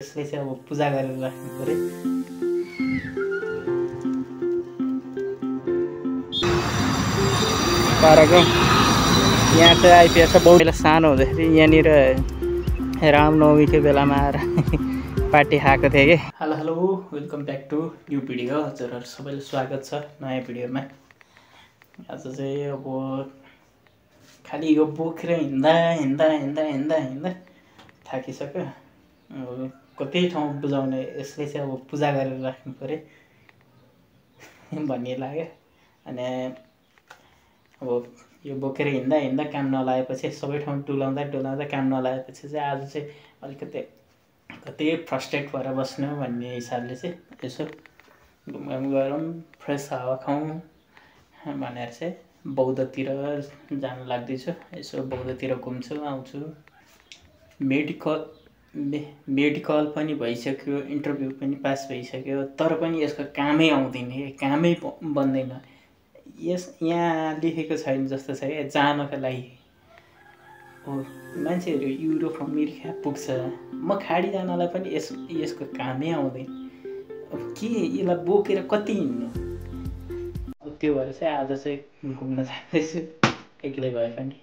यसले चाहिँ अब पूजा गरेर राख्नु पर्यो। पाराको यहाँ चाहिँ आइपुगेछ। बहुत बेला सानो हुँदाखेरि यहाँनिर रामनवमीको बेलामा आएर पार्टी खाएको थिएँ कि। Hello hello, welcome back to new video. हजुरहरू सबैलाई स्वागत छ नयाँ भिडियोमा। आज चाहिँ अब खालि यो बोकेर हिँड्दा थाकिसक्यो। कतै ठाउँ बुझाउने, यसले चाहिँ अब पूजा गरेर राख्नु पर्यो भन्ने लाग्यो। अनि अब यो बोकेर हिँड्दा काम नलागेपछि, सबै ठाउँ डुलाउँदा काम नलागेपछि चाहिँ आज चाहिँ अलिकति कतै फ्रस्ट्रेट भएर बस्नु भन्ने हिसाबले चाहिँ यसो घुमघाम गरौँ, फ्रेस हावा खाउँ भनेर चाहिँ बौद्धतिर जानु लाग्दैछु। यसो बौद्धतिर घुम्छु आउँछु। मेडिकल पनि भइसक्यो, इन्टरभ्यू पनि पास भइसक्यो, तर पनि यसको कामै आउँदैन, कामै बन्दैन। यहाँ लेखेको छैन जस्तो छ क्या जानको लागि। मान्छेहरू युरोप अमेरिका पुग्छ, म खाडी जानलाई पनि यसको कामै आउँदैन। अब के यसलाई बोकेर कति हिँड्नु। त्यो भएर चाहिँ आज चाहिँ घुम्न जाँदैछु, एक्लै भए पनि।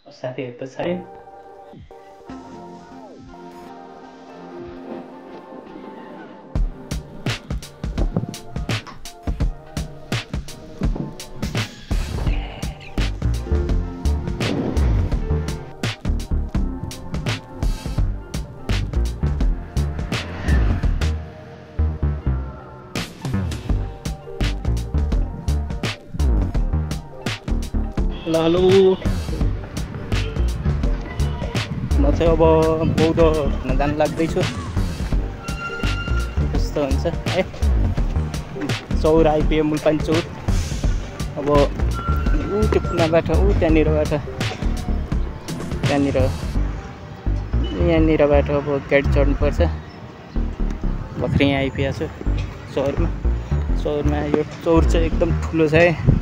साथीहरू त छ। हेलो, म चाहिँ अब बौद्ध जान लाग्दैछु। कस्तो हुन्छ है, चौर आइपुग्यो, मुलपानी चौर। अब त्यो कुनाबाट त्यहाँनिरबाट यहाँनिरबाट अब गाडी चढ्नुपर्छ। भर्खरै यहाँ आइपुगेको छु चौरमा। यो चौर चाहिँ एकदम ठुलो छ है,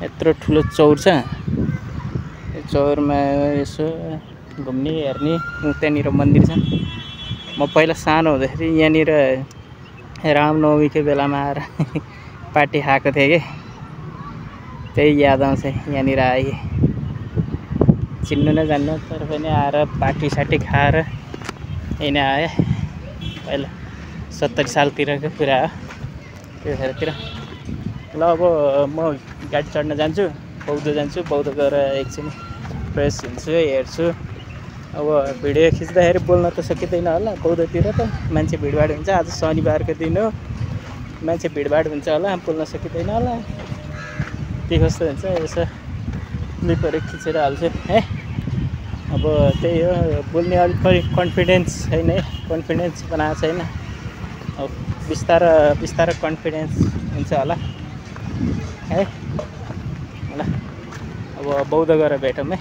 यत्रो ठुलो चौर छ। यो चौरमा यसो घुम्ने हेर्ने। त्यहाँनिर मन्दिर छ। म पहिला सानो हुँदाखेरि यहाँनिर रामनवमीको बेलामा आएर पार्टी खाएको थिएँ कि, त्यही याद आउँछ। यहाँनिर आएँ, चिन्नु नै जान्नु, तर पनि आएर पार्टी खाएर यहीँ आएँ। पहिला 70 सालतिरको कुरा हो, त्योखेरतिर। ल अब म गाडी चढ्न जान्छु, बौद्ध जान्छु। बौद्ध गएर एकछिन फ्रेस हुन्छु, हेर्छु। अब भिडियो खिच्दाखेरि बोल्न त सकिँदैन होला, बौद्धतिर त मान्छे भिडभाड हुन्छ। आज शनिबारको दिन हो, मान्छे भिडभाड हुन्छ होला, बोल्न सकिँदैन होला। के कस्तो हुन्छ यसो क्लिपहरू खिचेर हाल्छु है। अब त्यही हो, बोल्ने अलिक कन्फिडेन्स छैन है, कन्फिडेन्स बनाएको छैन। अब बिस्तारो कन्फिडेन्स हुन्छ होला है। ल अब बौद्ध गएर भेटौँ है।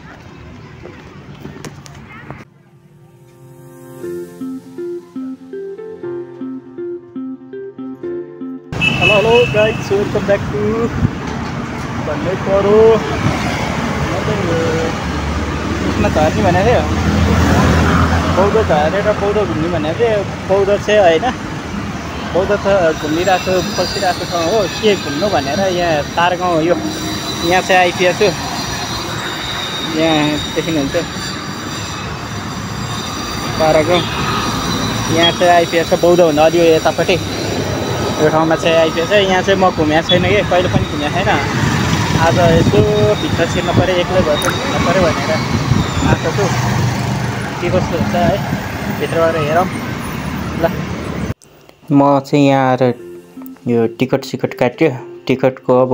Hello guys, welcome back to भन्नै पऱ्यो। उसमा झर्ने भनेको थियो, बौद्ध झरेर बौद्ध घुम्ने भनेको थियो। बौद्ध चाहिँ होइन, बौद्ध त घुमिरहेको बसिरहेको ठाउँ हो। के घुम्नु भनेर यहाँ तारगाउँ यो यहाँ चाहिँ आइपुगेको छु। यहाँ देख्नुहुन्छ पाराको यहाँ चाहिँ आइपुगेको छ। बौद्धभन्दा अलि यतापट्टि यो ठाउँमा चाहिँ आइपुगेको छ। यहाँ चाहिँ म घुमेको छैन कि, कहिले पनि घुमेको छैन। आज यसो भित्र छिर्न पऱ्यो, एक्लै भए पनि घुम्न पऱ्यो भनेर आएको छु। के कस्तो हुन्छ है, भित्रबाट हेरौँ। ल म चाहिँ यहाँ आएर यो टिकट काट्यो। टिकटको अब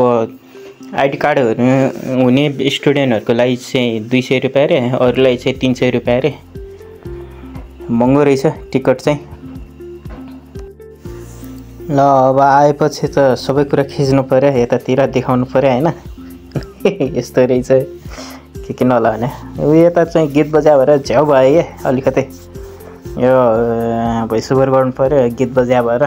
आइडी कार्डहरू हुने स्टुडेन्टहरूको लागि चाहिँ 200 रुपियाँ अरे, अरूलाई चाहिँ 300 रुपियाँ अरे। महँगो रहेछ टिकट चाहिँ। ल अब आएपछि त सबै कुरा खिच्नु पऱ्यो, यतातिर देखाउनु पऱ्यो होइन। यस्तो रहेछ के नला भने। यता चाहिँ गीत बजा भएर झ्याउ भयो क्या अलिकति। यो भोइसओभर गर्नु पऱ्यो गीत बजा भएर।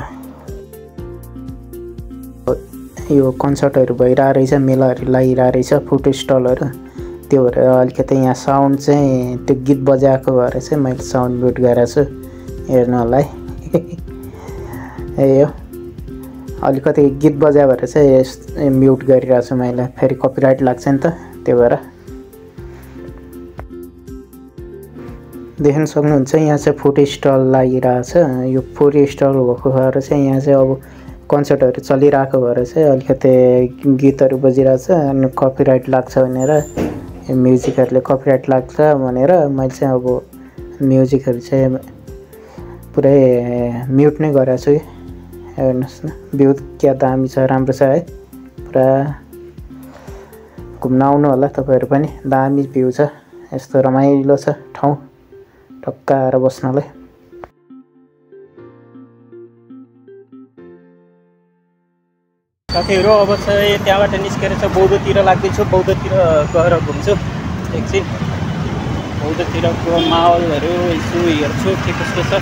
यो कन्सर्टहरू भइरहेको रहेछ, मेलाहरू लागिरहेको रहेछ, फुड स्टलहरू। त्यो भएर अलिकति यहाँ साउन्ड चाहिँ त्यो गीत बजाएको भएर चाहिँ मैले साउन्ड म्युट गरेको छु। हेर्नु होला है। यो अलिकति गीत बजायो भएर चाहिँ म्युट गरिरहेको छु मैले, फेरि कपिराइट लाग्छ नि त, त्यो भएर। देख्न सक्नुहुन्छ यहाँ चाहिँ फुड स्टल लागिरहेछ। यो फुड स्टल भएको भएर चाहिँ यहाँ चाहिँ अब कन्सर्टहरू चलिरहेको भएर चाहिँ अलिकति गीतहरू बजिरहेछ अनि कपिराइट लाग्छ भनेर, म्युजिकहरूले कपिराइट लाग्छ भनेर मैले चाहिँ अब म्युजिकहरू चाहिँ पुरै म्युट नै गरेको छु। हेर्नुहोस् न, भ्यू क्या दामी छ, राम्रो छ है। पुरा घुम्न आउनु होला तपाईँहरू पनि, दामी भ्यू छ, यस्तो रमाइलो छ ठाउँ टक्क आएर बस्नलाई। साथीहरू अब चाहिँ त्यहाँबाट निस्केर चाहिँ बौद्धतिर लाग्दैछु, बौद्धतिर गएर घुम्छु एकछिन, बौद्धतिरको माहौलहरू यसो हेर्छु के कस्तो छ।